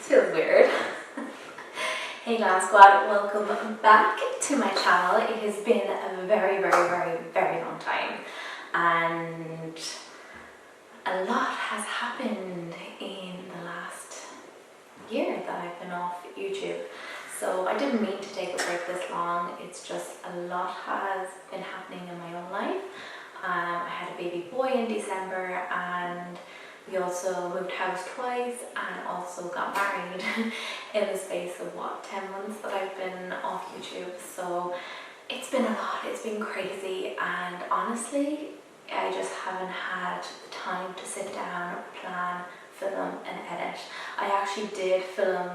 This feels weird. Hey Glam Squad, welcome back to my channel. It has been a very long time and a lot has happened in the last year that I've been off YouTube. So I didn't mean to take a break this long, it's just a lot has been happening in my own life. I had a baby boy in December and we also moved house twice and also got married in the space of 10 months that I've been off YouTube. So it's been a lot, it's been crazy, and honestly I just haven't had the time to sit down, plan, film and edit. I actually did film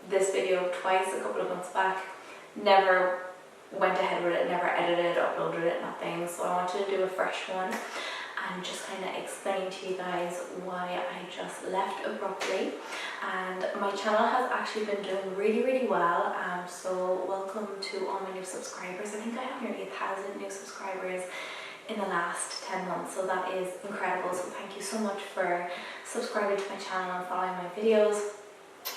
this video twice a couple of months back, never went ahead with it, never edited, uploaded it, nothing. So I wanted to do a fresh one and just kind of explain to you guys why I just left abruptly. And my channel has actually been doing really well, so welcome to all my new subscribers. I think I have nearly 1,000 new subscribers in the last 10 months, so that is incredible. So thank you so much for subscribing to my channel and following my videos.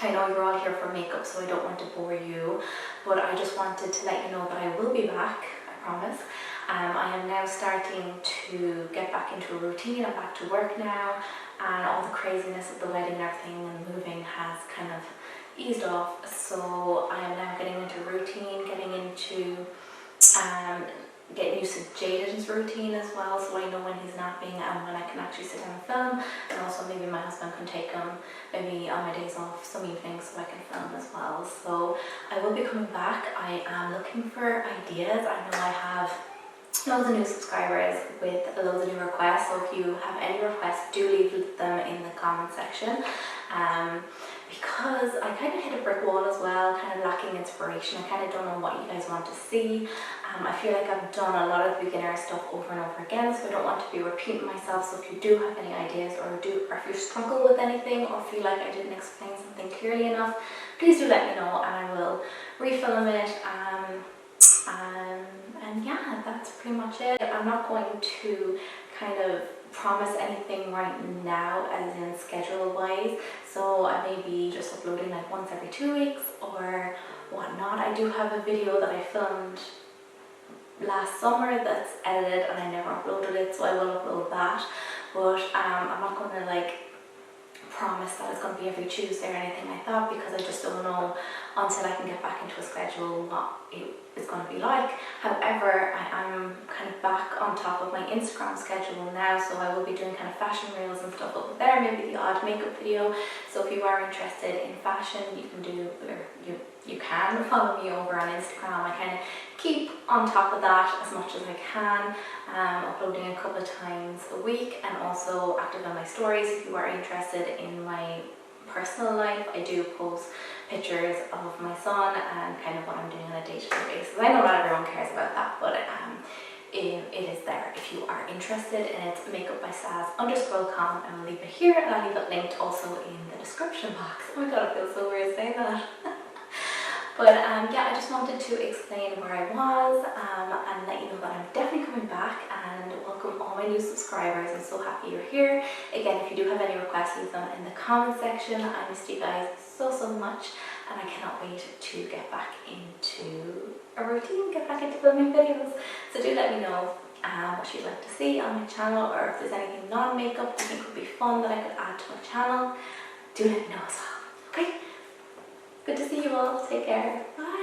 I know you're all here for makeup, so I don't want to bore you, but I just wanted to let you know that I will be back, I promise. I am now starting to get back into a routine. I'm back to work now, and all the craziness of the wedding and everything and moving has kind of eased off. So I am now getting into routine, getting into getting used to Jaden's routine as well, so I know when he's napping and when I can actually sit down and film, and also maybe my husband can take him maybe on my days off some evenings so I can film as well. So I will be coming back. I am looking for ideas. I know I have loads of new subscribers with loads of new requests, so if you have any requests, do leave them in the comment section, because I kind of hit a brick wall as well, kind of lacking inspiration. I kind of don't know what you guys want to see. I feel like I've done a lot of beginner stuff over and over again, so I don't want to be repeating myself. So if you do have any ideas, or if you struggle with anything or feel like I didn't explain something clearly enough, please do let me know and I will refilm it. And yeah, that's pretty much it. I'm not going to kind of promise anything right now as in schedule wise, so I may be just uploading like once every 2 weeks or whatnot. I do have a video that I filmed last summer that's edited and I never uploaded it, so I will upload that, but I'm not going to like promise that it's going to be every Tuesday or anything like that, because I just don't know until I can get back into a schedule what it is going to be like. However, I am kind of back on top of my Instagram schedule now, so I will be doing kind of fashion reels and stuff over there, maybe the odd makeup video. So if you are interested in fashion, you can do, or you can follow me over on Instagram. I kind of keep on top of that as much as I can, uploading a couple of times a week and also active on my stories. If you are interested in my personal life, I do post pictures of my son and kind of what I'm doing on a day-to-day basis. I know not everyone cares about that, but it is there if you are interested, and it's makeup by Saz_com, and I'll leave it here and I'll leave it linked also in the description box. Oh my god, it feels so weird saying that. But yeah, I just wanted to explain where I was and let you know that I'm definitely coming back, and welcome all my new subscribers. I'm so happy you're here. Again, if you do have any requests, leave them in the comment section. I missed you guys so much, and I cannot wait to get back into a routine, get back into filming videos. So do let me know what you'd like to see on my channel, or if there's anything non-makeup you think would be fun that I could add to my channel. Do let me know as well. Okay? Good to see you all. Take care. Bye.